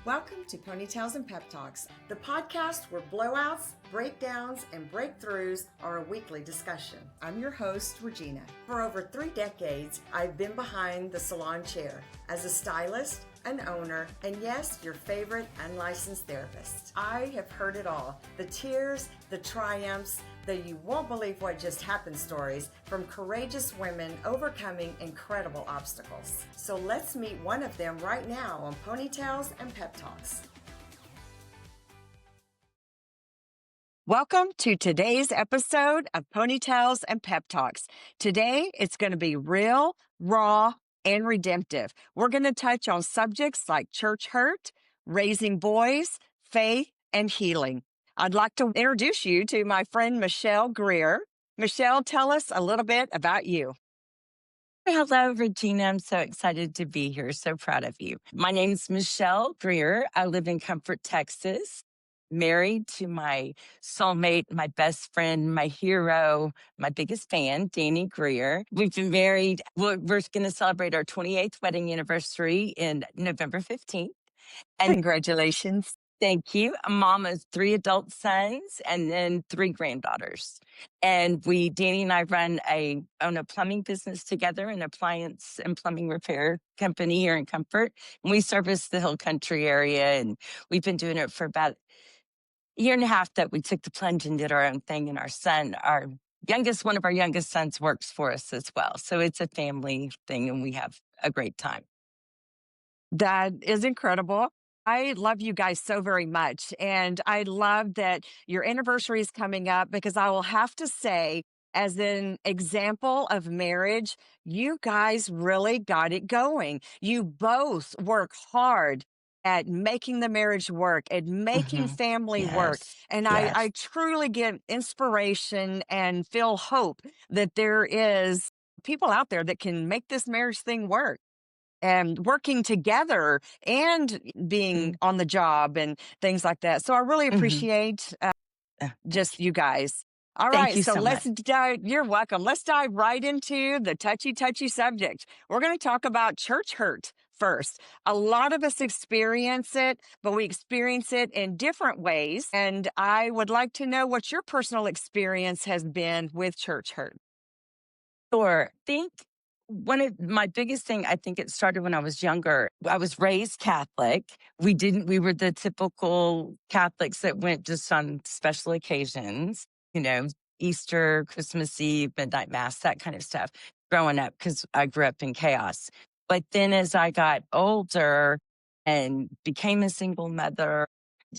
Welcome to Ponytails and Pep Talks, the podcast where blowouts, breakdowns, and breakthroughs are a weekly discussion. I'm your host, ReJeania. For over 3 decades, I've been behind the salon chair as a stylist, an owner, and yes, your favorite unlicensed therapist. I have heard it all. The tears, the triumphs, the you won't believe what just happened stories from courageous women overcoming incredible obstacles. So let's meet one of them right now on Ponytails and Pep Talks. Welcome to today's episode of Ponytails and Pep Talks. Today, it's going to be real, raw, and redemptive. We're going to touch on subjects like church hurt, raising boys, faith, and healing. I'd like to introduce you to my friend Michelle Greer. Michelle, tell us a little bit about you. Hello, ReJeania. I'm so excited to be here. So proud of you. My name's Michelle Greer. I live in Comfort, Texas. Married to my soulmate, my best friend, my hero, my biggest fan, Danny Greer. We've been married. We're going to celebrate our 28th wedding anniversary in November 15th. And Congratulations. thank you. A mom of 3 adult sons and then 3 granddaughters. And Danny and I own a plumbing business together, an appliance and plumbing repair company here in Comfort. And we service the Hill Country area. And we've been doing it for about a year and a half that we took the plunge and did our own thing. And one of our youngest sons works for us as well. So it's a family thing and we have a great time. That is incredible. I love you guys so very much. And I love that your anniversary is coming up because I will have to say, as an example of marriage, you guys really got it going. You both work hard at making the marriage work, at making family work. And I truly get inspiration and feel hope that there is people out there that can make this marriage thing work. And working together and being on the job and things like that. So I really appreciate just you guys. All Thank right, you so so let's much. dive. You're welcome. Let's dive right into the touchy subject. We're going to talk about church hurt first. A lot of us experience it, but we experience it in different ways. And I would like to know what your personal experience has been with church hurt. Sure. One of my biggest thing, I think it started when I was younger. I was raised Catholic. We were the typical Catholics that went just on special occasions, Easter, Christmas Eve, midnight mass, that kind of stuff growing up because I grew up in chaos. But then as I got older and became a single mother,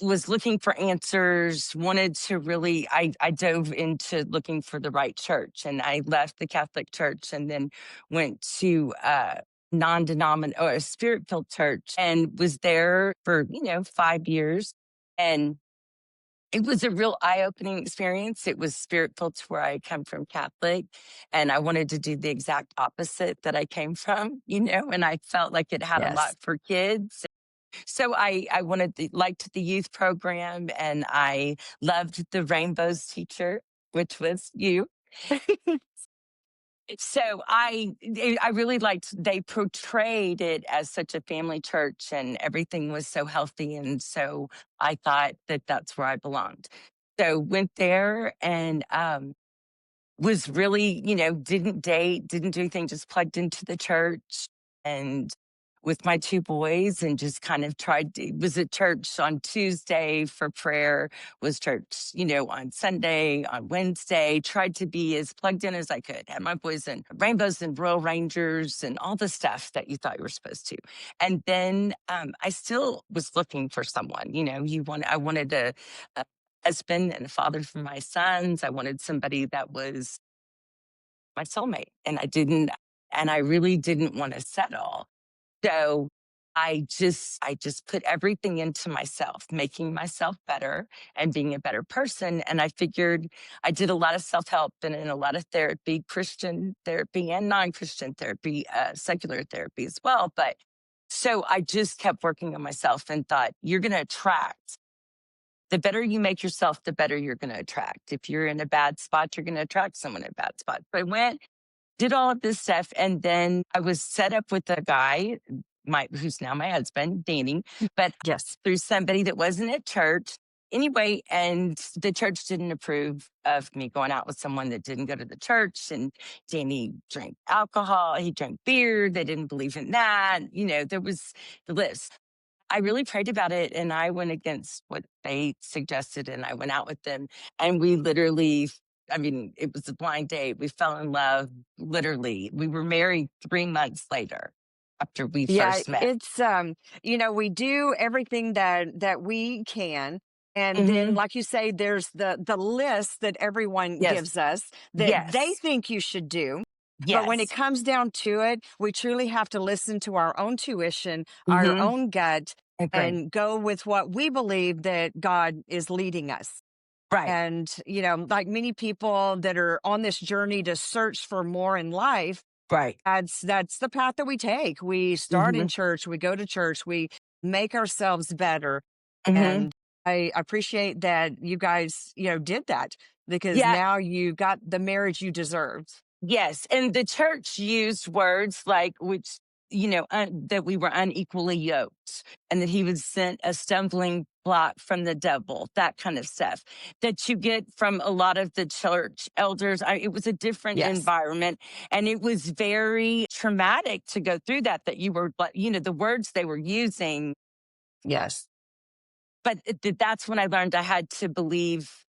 was looking for answers, I dove into looking for the right church, and I left the Catholic Church and then went to a non-denominational or a spirit-filled church and was there for, 5 years. And it was a real eye-opening experience. It was spirit-filled to where I come from Catholic, and I wanted to do the exact opposite that I came from, and I felt like it had a lot for kids. So I liked the youth program, and I loved the Rainbows teacher, which was you. So I really liked, they portrayed it as such a family church and everything was so healthy. And so I thought that that's where I belonged. So went there and, was really, didn't date, didn't do anything, just plugged into the church and with my 2 boys and just kind of was at church on Tuesday for prayer, was church, on Sunday, on Wednesday, tried to be as plugged in as I could. Had my boys in Rainbows and Royal Rangers and all the stuff that you thought you were supposed to. And then I still was looking for someone, I wanted a husband and a father for my sons. I wanted somebody that was my soulmate, and I really didn't want to settle. So I just put everything into myself, making myself better and being a better person. And I figured I did a lot of self-help and in a lot of therapy, Christian therapy and non-Christian therapy, secular therapy as well. But so I just kept working on myself and thought, you're going to attract. The better you make yourself, the better you're going to attract. If you're in a bad spot, you're going to attract someone in a bad spot. So I went, did all of this stuff, and then I was set up with a guy who's now my husband, Danny, but Yes. through somebody that wasn't at church. Anyway, and the church didn't approve of me going out with someone that didn't go to the church. And Danny drank alcohol, he drank beer. They didn't believe in that. There was the list. I really prayed about it and I went against what they suggested and I went out with them. And we literally, I mean, it was a blind date. We fell in love literally. We were married 3 months later after we Yeah, first met. it's we do everything that we can. And then, Hmm. like you say, there's the list that everyone Yes. gives us that they Yes. think you should do. But when it Yes. comes down to it, we truly have to listen to our own tuition, our Hmm. own gut, Agree. and go with what we believe that God is leading us. Right. And, like many people that are on this journey to search for more in life, Right. that's the path that we take. We start in Hmm. church, we go to church, we make ourselves better. Hmm. And I appreciate that you guys, did that because Yeah. now you got the marriage you deserved. Yes, and the church used words like which, that we were unequally yoked and that he was sent a stumbling block from the devil, that kind of stuff that you get from a lot of the church elders. It was a different Yes. environment and it was very traumatic to go through that you were, like, the words they were using. Yes. But that's when I learned I had to believe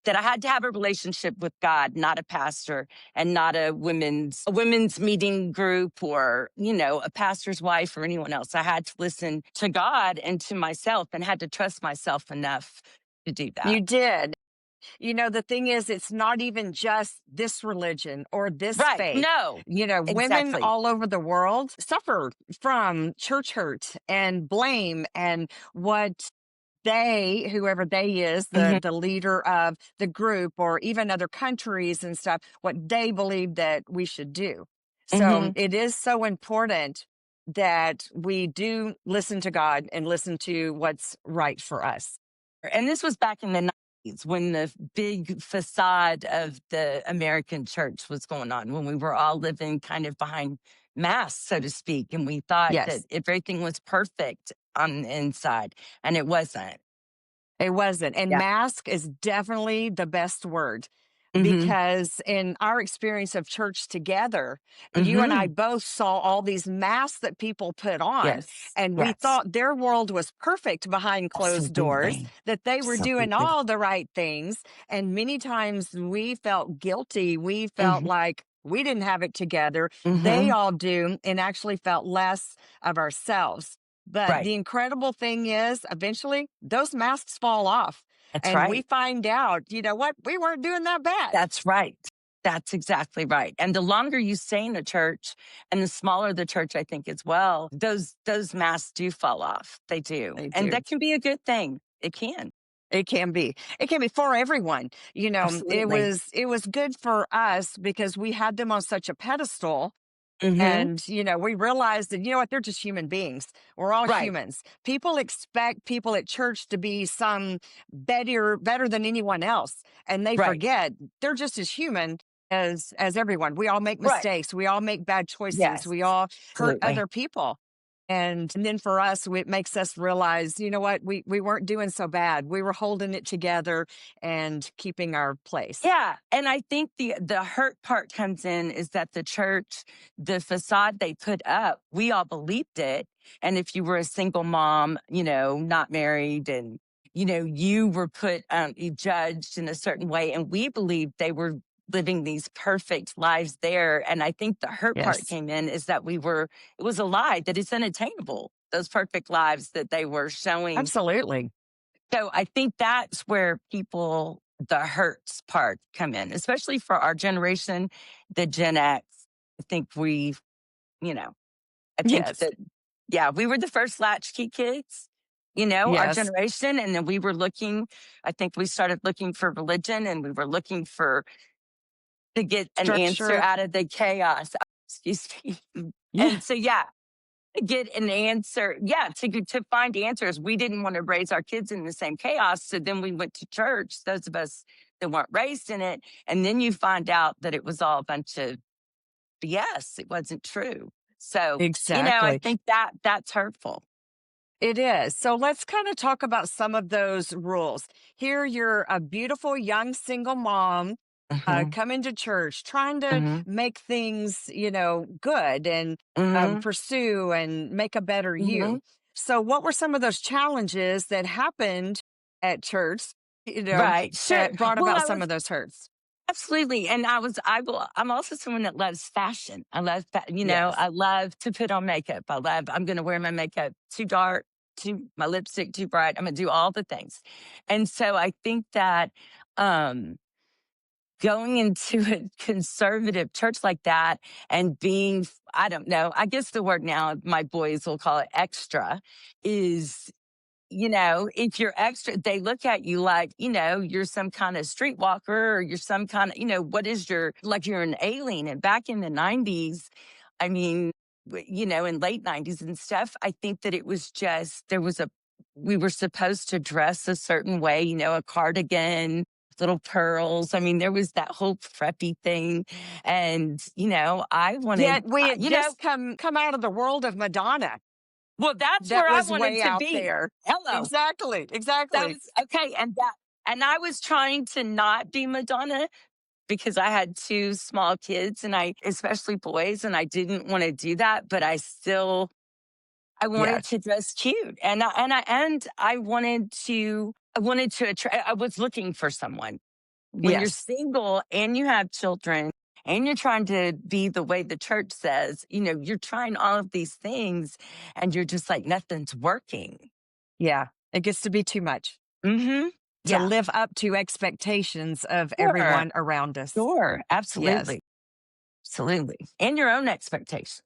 that I had to have a relationship with God, not a pastor and not a women's meeting group or, a pastor's wife or anyone else. I had to listen to God and to myself and had to trust myself enough to do that. You did. The thing is, it's not even just this religion or this Right. faith. No, Women exactly. all over the world suffer from church hurt and blame and what whoever they is, Hmm. the leader of the group or even other countries and stuff, what they believe that we should do. So Hmm. it is so important that we do listen to God and listen to what's right for us. And this was back in the 90s when the big facade of the American church was going on, when we were all living kind of behind masks, so to speak. And we thought that Yes. everything was perfect on the inside, and it wasn't. It wasn't. And Yeah. mask is definitely the best word Hmm. because in our experience of church together, you and I Hmm. both saw all these masks that people put on, Yes. and we Yes. thought their world was perfect behind closed doors, Absolutely. that they were doing Absolutely. all the right things. And many times we felt guilty. We felt Hmm. like we didn't have it together. They Hmm. all do, and actually felt less of ourselves. But Right. the incredible thing is, eventually, those masks fall off, That's and we right. find out, you know what? We weren't doing that bad. That's right. That's exactly right. And the longer you stay in a church and the smaller the church, I think as well, those masks do fall off. They do. They And do. that can be a good thing. It can. It can be. It can be for everyone. It Absolutely. was good for us because we had them on such a pedestal. Hmm. And, we realized that, what, they're just human beings. We're all Right. humans. People expect people at church to be some better than anyone else. And they Right. forget they're just as human as everyone. We all make Right. mistakes. We all make bad choices. Yes. We all hurt Absolutely. other people. And then for us, it makes us realize, you know what, we weren't doing so bad. We were holding it together and keeping our place. Yeah, and I think the hurt part comes in is that the church, the facade they put up, we all believed it. And if you were a single mom, not married, and you were you judged in a certain way, and we believed they were living these perfect lives there. And I think the hurt part Yes, came in is that it was a lie that it's unattainable. Those perfect lives that they were showing. absolutely. So I think that's where the hurts part come in, especially for our generation, the Gen X. I think you know, I think Yes, that, yeah, we were the first latchkey kids, our yes. generation. And then I think we started looking for religion and we were looking to get an answer Structure. out of the chaos. Excuse me. Yeah, And so, yeah, get an answer. Yeah, to find answers. We didn't want to raise our kids in the same chaos. So then we went to church, those of us that weren't raised in it. And then you find out that it was all a bunch of BS. It wasn't true. So, I Exactly. think that that's hurtful. It is. So let's kind of talk about some of those rules. Here, you're a beautiful young single mom Hmm. coming to church, trying to Hmm. make things, good and Hmm. pursue and make a better Hmm. you. So, what were some of those challenges that happened at church, Right. Sure. that brought Well, about I some was of those hurts? absolutely, and I'm also someone that loves fashion. I love, Yes. I love to put on makeup. I'm going to wear my makeup too dark, my lipstick too bright. I'm going to do all the things, and so I think that um, going into a conservative church like that and being, I don't know, I guess the word now my boys will call it extra, is if you're extra, they look at you like, you're some kind of streetwalker or you're some kind of, what is like you're an alien. And back in the 90s, I mean, in late 90s and stuff, I think that it was just, we were supposed to dress a certain way, a cardigan, little pearls. I mean, there was that whole preppy thing. And, I wanted, Yet we had just come out of the world of Madonna. well, that's That where I was wanted way to out be. there. Hello. Exactly. That Exactly. was okay, and I was trying to not be Madonna because I had 2 small kids and I especially boys, and I didn't wanna do that, but I wanted Yes. to dress cute, and I wanted to attract. I was looking for someone. When you're Yes. single and you have children and you're trying to be the way the church says, you're trying all of these things and you're just like, nothing's working. Yeah. It gets to be too much Mhm. to Yeah. live up to expectations of Sure. everyone around us. Sure. Yes. Absolutely. Absolutely. And your own expectation.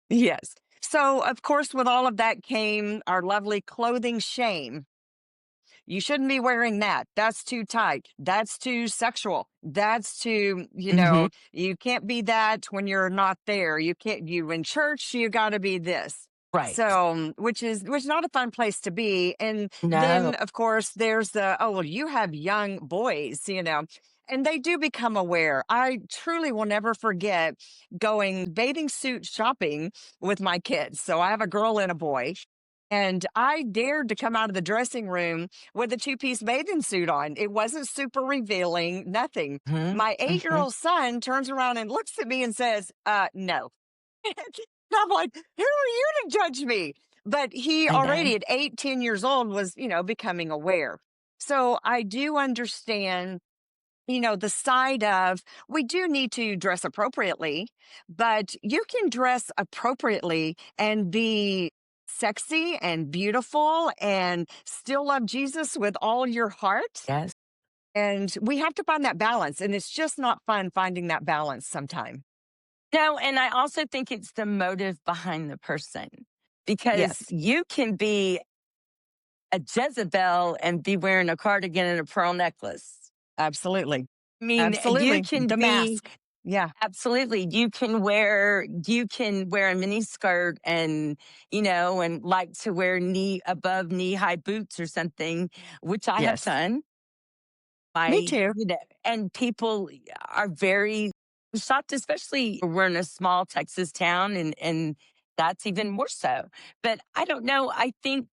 Yes. So, of course, with all of that came our lovely clothing shame. You shouldn't be wearing that. That's too tight. That's too sexual. That's too, Mhm. you can't be that when you're not there. You can't, you in church, you got to be this. Right. So, which is not a fun place to be. And No. then, of course, there's the, oh, well, you have young boys, and they do become aware. I truly will never forget going bathing suit shopping with my kids. So I have a girl and a boy. And I dared to come out of the dressing room with a two-piece bathing suit on. It wasn't super revealing, nothing. Mhm. My Mhm. eight-year-old son turns around and looks at me and says, no. And I'm like, who are you to judge me? But he I know. already at 8, 10 years old was, becoming aware. So I do understand, the side of we do need to dress appropriately, but you can dress appropriately and be sexy and beautiful and still love Jesus with all your heart. Yes. And we have to find that balance. And it's just not fun finding that balance sometime. No, and I also think it's the motive behind the person because Yes, you can be a Jezebel and be wearing a cardigan and a pearl necklace. absolutely. I mean, you Absolutely. can The be mask. Yeah. absolutely. You can wear a mini skirt and, and like to wear above knee high boots or something, which I have Yes. done. Me too. And people are very shocked, especially we're in a small Texas town and that's even more so. But I don't know. I think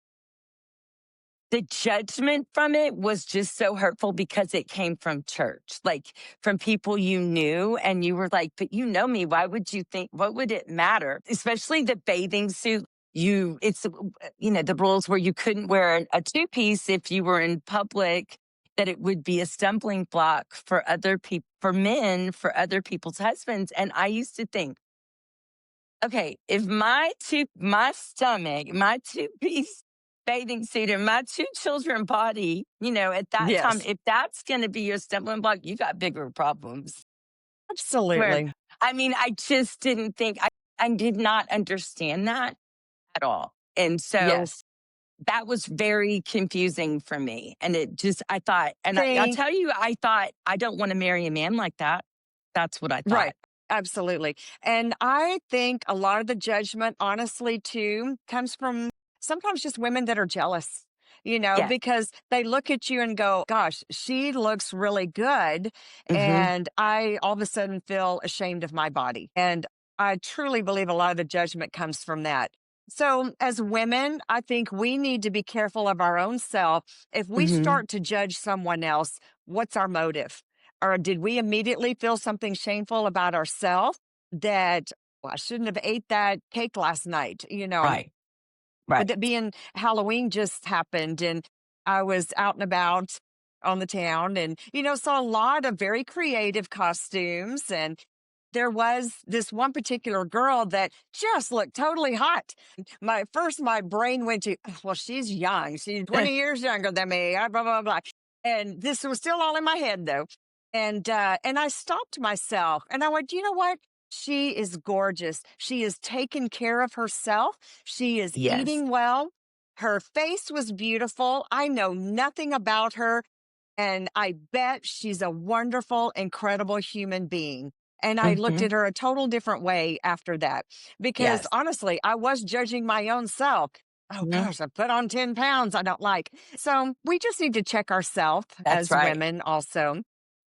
the judgment from it was just so hurtful because it came from church, like from people you knew. And you were like, but you know me. Why would you think, what would it matter? Especially the bathing suit. The rules where you couldn't wear a two piece if you were in public, that it would be a stumbling block for other people, for men, for other people's husbands. And I used to think, okay, if my stomach, my two-piece bathing suit and my 2 children body, at that time, Yes. if that's gonna be your stumbling block, you got bigger problems. Where Absolutely. I mean, I just didn't think I did not understand that at all. And so Yes. that was very confusing for me. And it just I thought, and I'll Think tell you, I thought, I don't wanna marry a man like that. That's what I right. thought. Absolutely. And I think a lot of the judgment, honestly, too, comes from sometimes just women that are jealous, Yeah. because they look at you and go, gosh, she looks really good. Mhm. And I all of a sudden feel ashamed of my body. And I truly believe a lot of the judgment comes from that. So, as women, I think we need to be careful of our own self. If we Hmm. start to judge someone else, what's our motive? Or did we immediately feel something shameful about ourselves that, well, I shouldn't have ate that cake last night? Right. With Right. it being Halloween just happened and I was out and about on the town and, saw a lot of very creative costumes. And there was this one particular girl that just looked totally hot. My brain went to, well, she's young. She's 20 years younger than me. Blah, blah, blah. And this was still all in my head though. And I stopped myself and I went, you know what? She is gorgeous. She is taking care of herself. She is Yes. eating well. Her face was beautiful. I know nothing about her. And I bet she's a wonderful, incredible human being. And I looked Hmm. at her a total different way after that because Yes. honestly, I was judging my own self. Oh Mhm. gosh, I put on 10 pounds I don't like. So we just need to check ourselves That's as right. women also.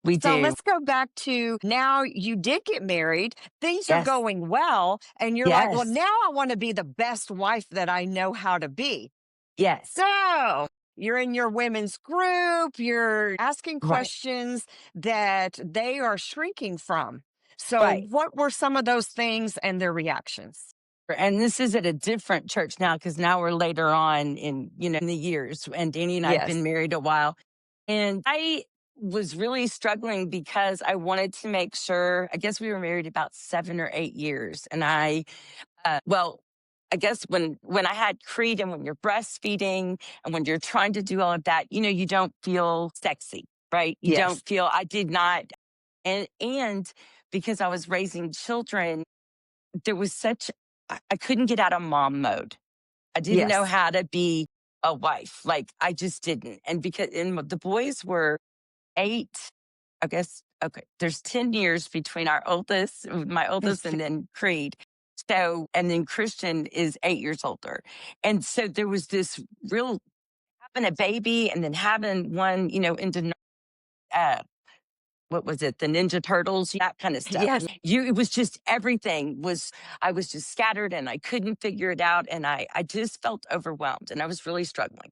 We So do. let's go back to now you did get married. Things are Yes. going well. And you're like, well, Yes. now I want to be the best wife that I know how to be. Yes. So you're in your women's group, you're asking Right. questions that they are shrinking from. So, Right. what were some of those things and their reactions? And this is at a different church now because now we're later on in the years. And Danny and I have been Yes. married a while. And I was really struggling because I wanted to make sure, I guess we were married about 7 or 8 years. And well, I guess when I had Creed and when you're breastfeeding and when you're trying to do all of that, you don't feel sexy, right? You Yes. don't feel, I did not. And because I was raising children, there was such, I couldn't get out of mom mode. I didn't know Yes. how to be a wife. Like I just didn't. And the boys were 8, I guess. Okay. There's 10 years between my oldest and then Creed. So, and then Christian is 8 years older. And so there was this real having a baby and then having one, into, uh, what was it? The Ninja Turtles, that kind of stuff. Yes. It was just everything I was just scattered and I couldn't figure it out. And I just felt overwhelmed and I was really struggling.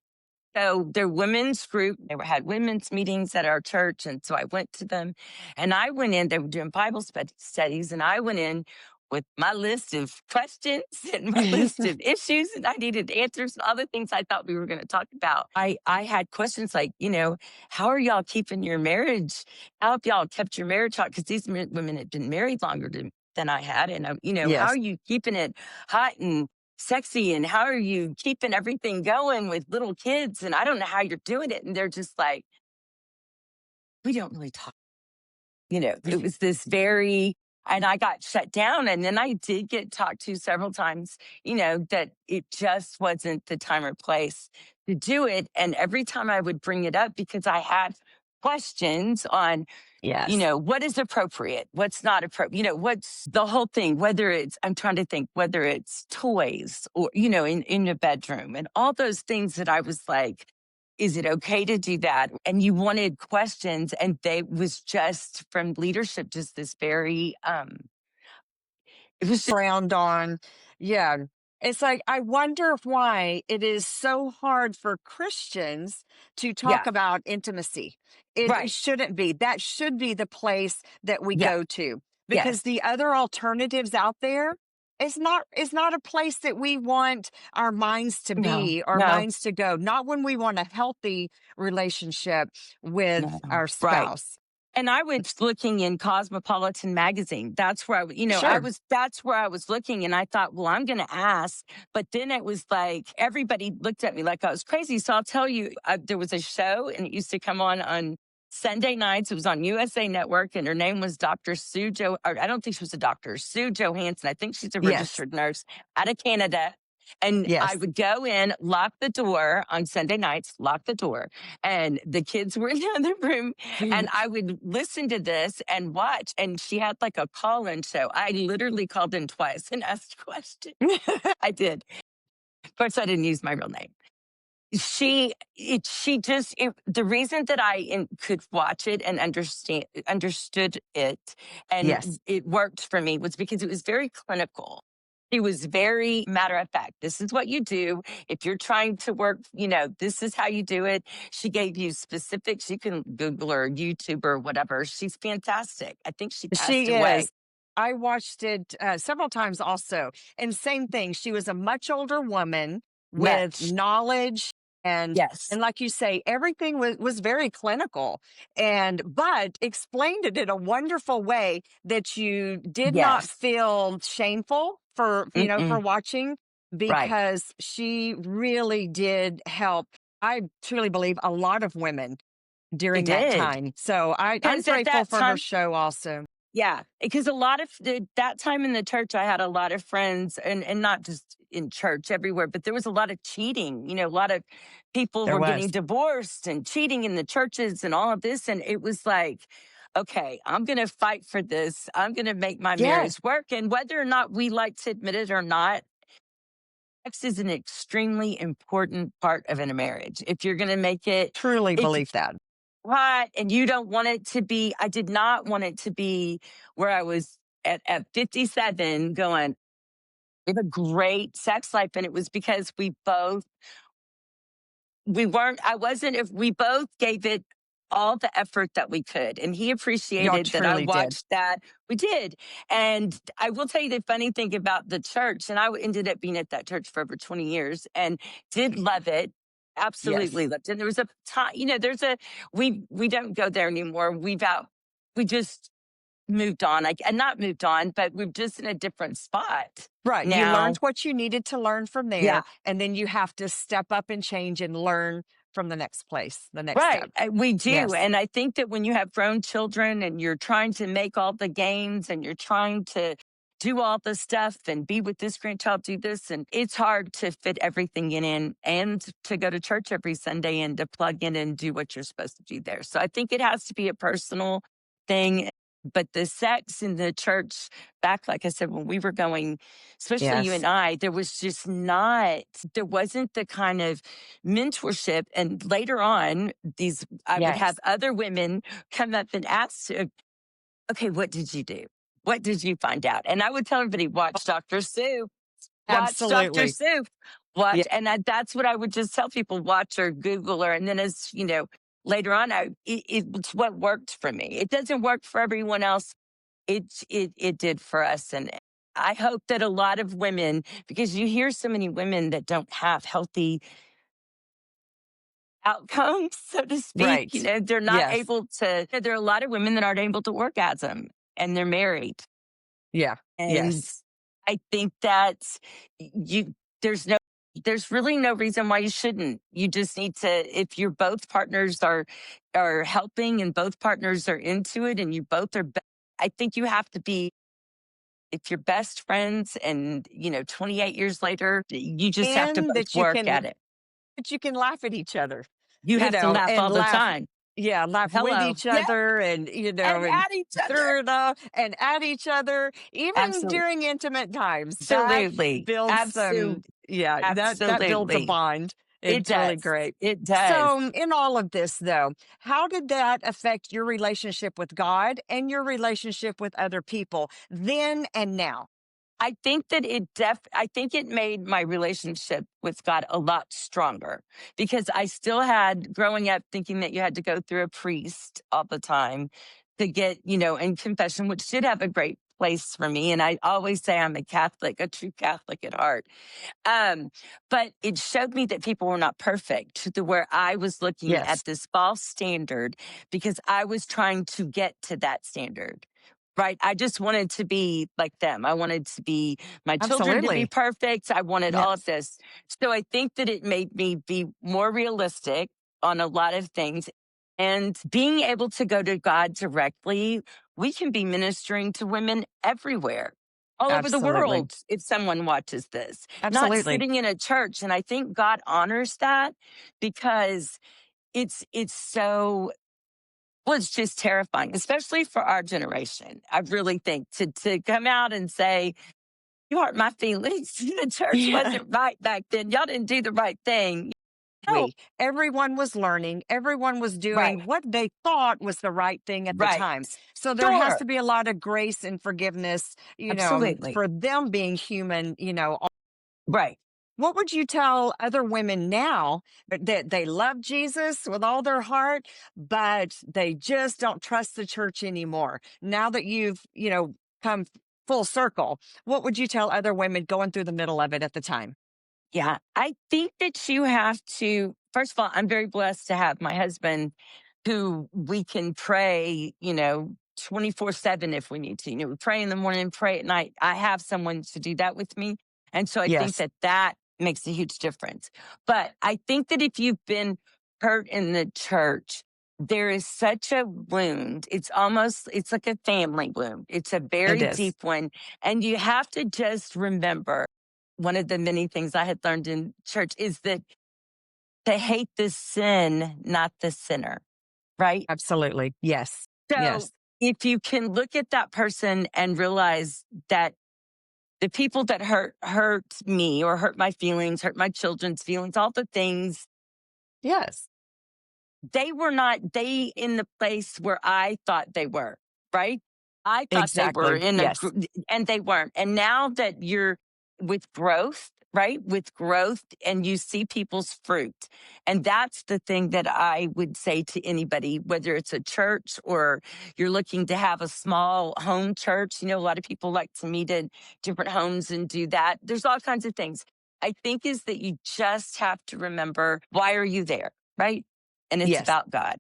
So their women's group, had women's meetings at our church. And so I went to them and I went in, they were doing Bible studies, and I went in with my list of questions and my list of issues and I needed answers and other things I thought we were going to talk about. I had questions like, how are y'all keeping your marriage? How have y'all kept your marriage hot? Because these women had been married longer than I had. And, how are Yes. you keeping it hot and sexy, and how are you keeping everything going with little kids, and I don't know how you're doing it. And they're just like, we don't really talk, it was this very, and I got shut down. And then I did get talked to several times, that it just wasn't the time or place to do it. And every time I would bring it up because I had questions on, Yes. what is appropriate? What's not appropriate? What's the whole thing? Whether it's, I'm trying to think, whether it's toys or, in a bedroom and all those things that I was like, is it okay to do that? And you wanted questions, and they was just from leadership, just this very, it was just, Frowned on. Yeah. It's like, I wonder why it is so hard for Christians to talk yeah, about intimacy. It right. shouldn't be. That should be the place that we Yeah, go to because yes. the other alternatives out there is not a place that we want our minds to No, be, our no, minds to go, not when we want a healthy relationship with no. our Right. spouse. And I was looking in Cosmopolitan magazine. That's where Sure. that's where I was looking. And I thought, well, I'm going to ask. But then it was like, everybody looked at me like I was crazy. So I'll tell you, there was a show and it used to come on Sunday nights. It was on USA Network, and her name was Dr. Or I don't think she was a doctor, Sue Johansson. I think she's a Yes. registered nurse out of Canada. And I Yes. would go in, lock the door on Sunday nights, lock the door. And the kids were in the other room, and I would listen to this and watch. And she had like a call in show. I literally called in twice and asked questions. I did. Of course, I didn't use my real name. the reason that could watch it and understood it, Yes. and it worked for me, was because it was very clinical. It was very matter of fact. This is what you do if you're trying to work. This is how you do it. She gave you specifics. You can Google or YouTube or whatever. She's fantastic. I think she passed She away. is. I watched it several times also. And same thing. She was a much older woman with Much. knowledge Yes. and like you say, everything was very clinical and but explained it in a wonderful way that you did not Yes. feel shameful for Mm-mm. watching Right. because she really did help. I truly believe a lot of women She during that did. time. So I'm Because at grateful that for her time, show also. yeah, because a lot of that time in the church, I had a lot of friends, and not just in church, everywhere, but there was a lot of cheating. A lot of people There were was. getting divorced and cheating in the churches and all of this. And it was like, okay, I'm going to fight for this. I'm going to make my Yes, marriage work. And whether or not we like to admit it or not, sex is an extremely important part of a marriage. If you're going to make it, truly if believe that. right, and you don't want it to be, I did not want it to be where I was at 57 going, we have a great sex life. And it was because we weren't, I wasn't, if we both gave it all the effort that we could. And he Y'all appreciated that I truly did. watched that. We did. And I will tell you the funny thing about the church, and ended up being at that church for over 20 years and did love it. Yes. Absolutely loved it. And there was a time, we don't go there anymore. We just moved on. And not moved on, but we're just in a different spot Right. You learned now. what you needed to learn from Yeah. there, and then you have to step up and change and learn from the next place, the next Right. step. We do. Yes. And I think that when you have grown children and you're trying to make all the games and you're trying to do all the stuff and be with this grandchild, do this, and it's hard to fit everything in and to go to church every Sunday and to plug in and do what you're supposed to do there. So I think it has to be a personal thing. But the sex in the church back, like I said, when we were going, especially you Yes. and I, there wasn't the kind of mentorship. And later on, I would have Yes. other women come up and ask, okay, what did you do? What did you find out? And I would tell everybody, watch Dr. Absolutely. Seuss, Yeah. watch. And that's what I would just tell people, watch or Google her. And then later on, it's what worked for me. It doesn't work for everyone else. It did for us. And I hope that a lot of women, because you hear so many women that don't have healthy outcomes, so to speak. Right. They're not Yes. able to, there are a lot of women that aren't able to orgasm and they're married. Yeah. And Yes. I think that you, there's no, there's really no reason why you shouldn't. You just need to, if your both partners are helping and both partners are into it and you both are, I think you have to be, if you're best friends and 28 years later, you just have to And both that you work can at it. that you can laugh at each other, You have to laugh and all the laugh. time. Yeah, laugh with Hello. each Yeah. other and, And and at each other. through it all and at each other, even Absolutely. during intimate times. That Absolutely. builds some, yeah, that builds a Absolutely. bond. It It's really does. great. It does. So, in all of this, though, how did that affect your relationship with God and your relationship with other people then and now? I think it made my relationship with God a lot stronger because I still had growing up thinking that you had to go through a priest all the time to get, in confession, which did have a great place for me. And I always say I'm a Catholic, a true Catholic at heart. Um, but it showed me that people were not perfect to where I was looking Yes, at this false standard because I was trying to get to that standard. Right. I just wanted to be like them. I wanted to be my children to be absolutely. perfect. I wanted all of Yes. this. So I think that it made me be more realistic on a lot of things and being able to go to God directly. We can be ministering to women everywhere, all over the Absolutely. world if someone watches this, not Absolutely. sitting in a church. And I think God honors that because it's so, well, it's just terrifying, especially for our generation. I really think to come out and say, you hurt my feelings. The church Yeah. wasn't right back then. Y'all didn't do the right thing. No, Everyone was learning, everyone was right, doing what they thought was the right thing at the right. time. So there has Sure. to be a lot of grace and forgiveness, Absolutely. for them being human. Right. What would you tell other women now that they love Jesus with all their heart, but they just don't trust the church anymore? Now that you've, come full circle, what would you tell other women going through the middle of it at the time? Yeah. I think that you have to, first of all, I'm very blessed to have my husband who we can pray, 24/7 if we need to. We pray in the morning, pray at night. I have someone to do that with me. And so I think Yes, that that makes a huge difference. But I think that if you've been hurt in the church, there is such a wound. It's like a family wound. It's a it very is. deep one. And you have to just remember one of the many things I had learned in church is that to hate the sin, not the sinner, right? Absolutely. Yes. So Yes. if you can look at that person and realize that the people that hurt me or hurt my feelings, hurt my children's feelings, all the things, Yes. they were not they in the place where I thought they were, right? I thought they were Exactly. in a Yes. and they weren't. And now that you're with growth, right? With growth and you see people's fruit. And that's the thing that I would say to anybody, whether it's a church or you're looking to have a small home church. A lot of people like to meet in different homes and do that. There's all kinds of things. I think is that you just have to remember, why are you there? Right? And it's Yes. about God.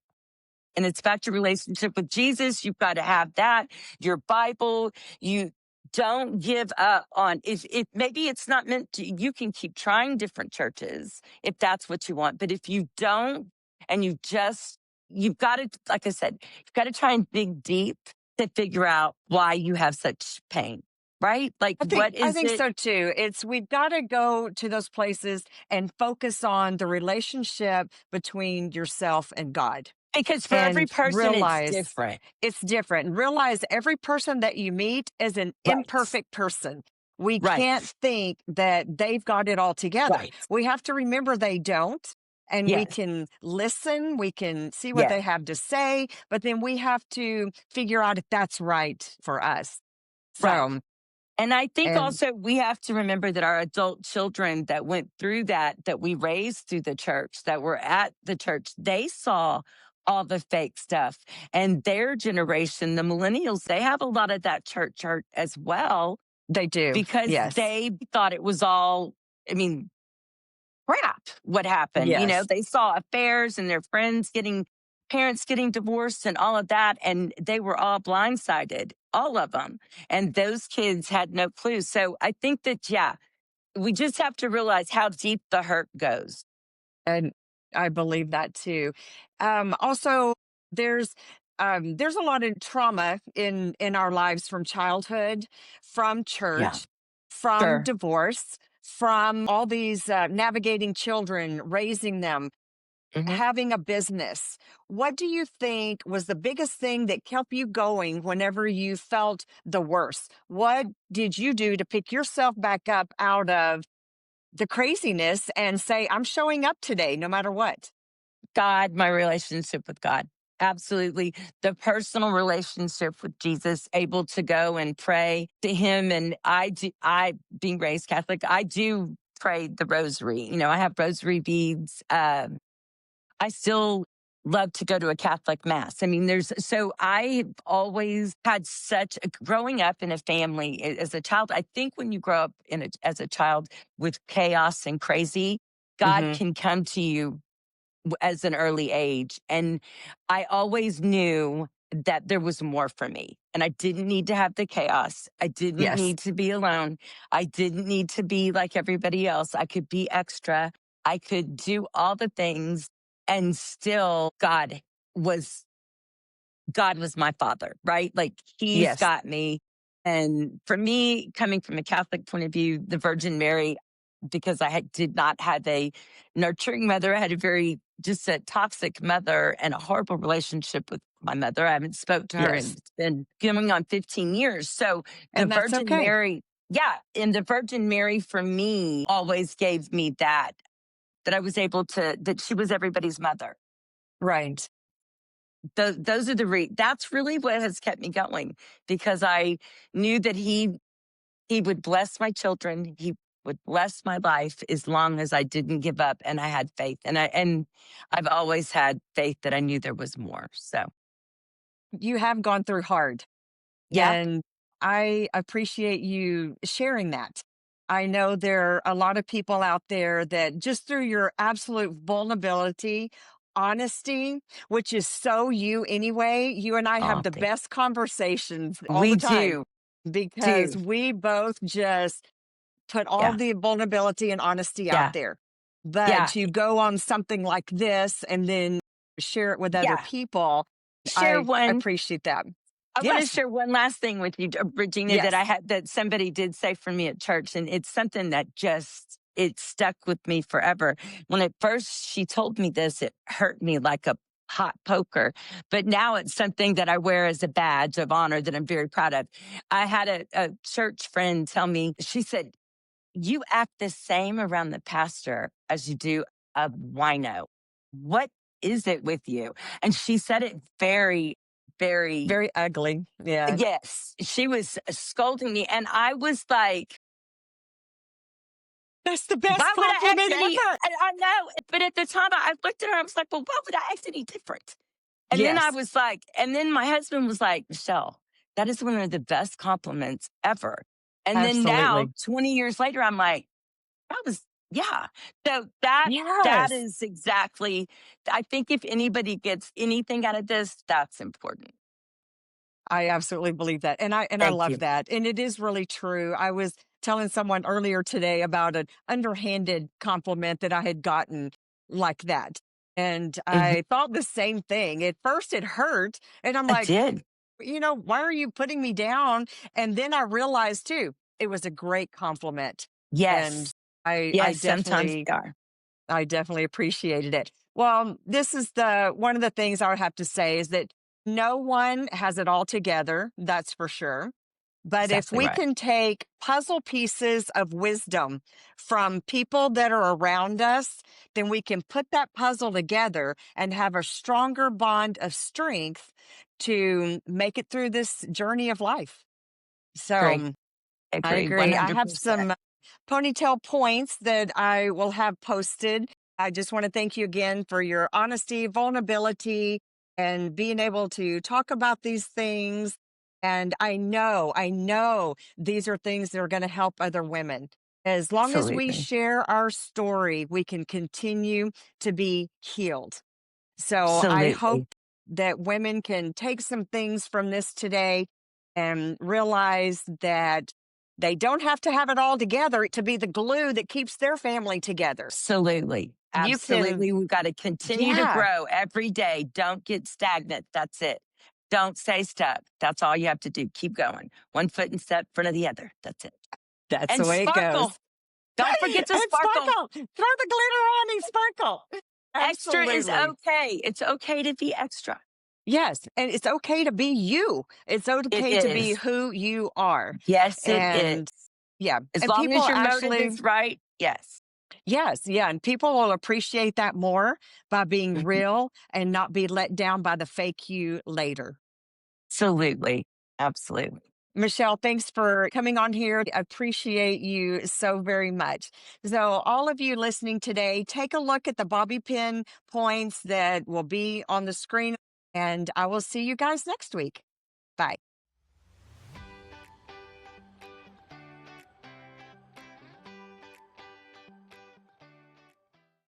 And it's about your relationship with Jesus. You've got to have that, your Bible. You don't give up on if maybe it's not meant to, you can keep trying different churches if that's what you want. But if you don't, and you've got to, like I said, you've got to try and dig deep to figure out why you have such pain, right? Like, I think what I is think it? so too. It's we've got to go to those places and focus on the relationship between yourself and God Because for every and person, it's realize different. it's different. And realize every person that you meet is an Right. imperfect person. We can't Right. think that they've got it all together. Right. We have to remember they don't. And we Yes. can listen, we can see what they Yes. have to say, but then we have to figure out if that's right for us. Right. So, And I think and also we have to remember that our adult children that went through that we raised through the church, that were at the church, they saw all the fake stuff. And their generation, the millennials, they have a lot of that church hurt as well they do. because Yes. they thought it was all, I mean, crap what happened. Yes. They saw affairs and their parents getting divorced and all of that. And they were all blindsided, all of them. And those kids had no clue. So I think that, yeah, we just have to realize how deep the hurt goes. And I believe that too. Also, there's there's a lot of trauma in our lives from childhood, from Yeah, church, from sure. divorce, from all these navigating children, raising them, Hmm. having a business. What do you think was the biggest thing that kept you going whenever you felt the worst? What did you do to pick yourself back up out of the craziness and say, I'm showing up today no matter what? God, my relationship with God. Absolutely. The personal relationship with Jesus, able to go and pray to him. And being raised Catholic, I do pray the rosary. I have rosary beads. I still love to go to a Catholic mass. I mean, so I've always had growing up in a family as a child. I think when you grow up as a child with chaos and crazy, God Hmm. can come to you as an early age. And I always knew that there was more for me. And I didn't need to have the chaos. I didn't Yes. need to be alone. I didn't need to be like everybody else. I could be extra. I could do all the things and still was God was my father, right? Like he's Yes. got me. And for me, coming from a Catholic point of view, the Virgin Mary, because did not have a nurturing mother, I had just a toxic mother and a horrible relationship with my mother. I haven't spoke to her and Yes. it's been going on 15 years. So the And that's Virgin okay. Mary, yeah. And the Virgin Mary for me always gave me that that I was able to, that she was everybody's mother. Right. Those are that's really what has kept me going, because I knew that he would bless my children. He would bless my life as long as I didn't give up and I had faith. And I've always had faith that I knew there was more. So You have gone through hard. yeah. And I appreciate you sharing that. I know there are a lot of people out there that just through your absolute vulnerability, honesty, which is so you anyway, you and I have Oh, the best conversations all we the time do. because we both just put all Yeah. the vulnerability and honesty out Yeah. there. But Yeah. to go on something like this and then share it with other Yeah. people, Share I one. appreciate that. I want to Yes, share one last thing with you, Regina, that I yes. had, that somebody did say for me at church, and it's something that just, it stuck with me forever. When at first she told me this, it hurt me like a hot poker, but now it's something that I wear as a badge of honor that I'm very proud of. I had a church friend tell me, she said, "You act the same around the pastor as you do a wino. What is it with you?" And she said it very, very, Very ugly. Yeah. yes, she was scolding me. And I was like, That's the why best would I act compliment any? ever. I know, but at the time I looked at her, I was like, well, why would I act any different? And then I Yes, was like, and then my husband was like, Michelle, that is one of the best compliments ever. And then now, absolutely. 20 years later, I'm like, that was, yeah. So that Yes. is exactly, I think if anybody gets anything out of this, that's important. I absolutely believe that. And I Thank love you. that. And it is really true. I was telling someone earlier today about an underhanded compliment that I had gotten like that. And Mhm. I thought the same thing. At first it hurt. And I'm I like, did. why are you putting me down? And then I realized too, it was a great compliment. And Yes. I I Yes. Sometimes definitely they are. I definitely appreciated it. Well, this is the one of the things I would have to say is that no one has it all together, that's for sure. But if Exactly we right. can take puzzle pieces of wisdom from people that are around us, then we can put that puzzle together and have a stronger bond of strength to make it through this journey of life. Agree. So I Agree. agree. I have 100%. some ponytail points that I will have posted. I just want to thank you again for your honesty, vulnerability, and being able to talk about these things. And I know these are things that are going to help other women. As long as we Absolutely. share our story, we can continue to be healed. So I hope Absolutely. that women can take some things from this today and realize that they don't have to have it all together to be the glue that keeps their family together. Absolutely. You can, Absolutely. We've got to continue to yeah, grow every day. Don't get stagnant. That's it. Don't stay stuck. That's all you have to do. Keep going. One foot in step in front of the other. That's it. that's And the way it sparkle. goes. Don't forget to And sparkle. sparkle, throw the glitter on and sparkle. Extra is Absolutely. okay. It's okay to be extra. Yes. And it's okay to be you. It's It okay to be is. who you are. Yes, it is. And yeah, As and long people as your motive actually, is right. Yes. yes, yeah, and people will appreciate that more by being Mhm. real and not be let down by the fake you later. Absolutely. Absolutely. Michelle, thanks for coming on here. I appreciate you so very much. So, all of you listening today, take a look at the bobby pin points that will be on the screen, and I will see you guys next week. Bye.